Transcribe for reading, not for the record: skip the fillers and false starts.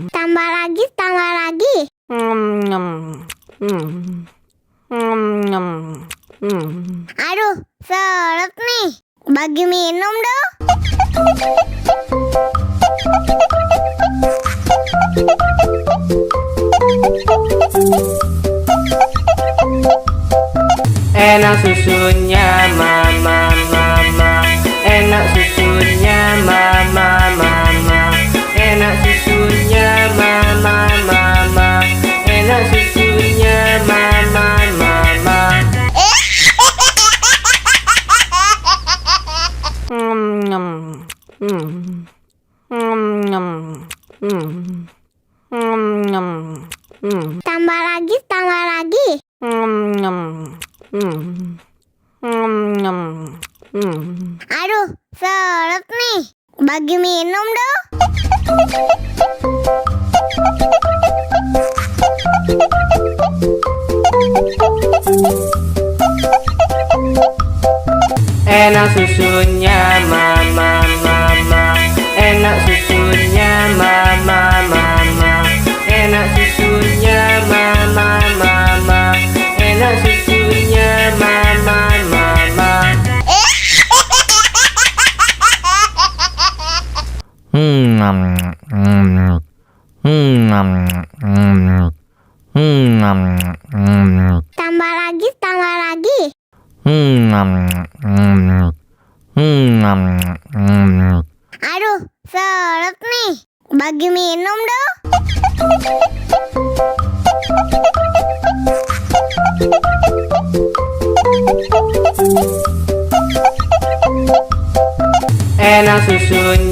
Tambah lagi, tambah lagi. Aduh, seret nih. Bagi minum dong. Enak susunya mama mama, enak susunya mama mama, enak susunya mama mama, enak susunya mama mama. Tambah lagi, tambah lagi. Aduh, seret nih. Bagi minum dong. Enak susunya mama mama, enak susunya mama mama, enak susunya mama mama, enak susunya mama mama. Tambah lagi, tambah lagi. Aduh, seret nih. Bagi minum dong. Enak susunya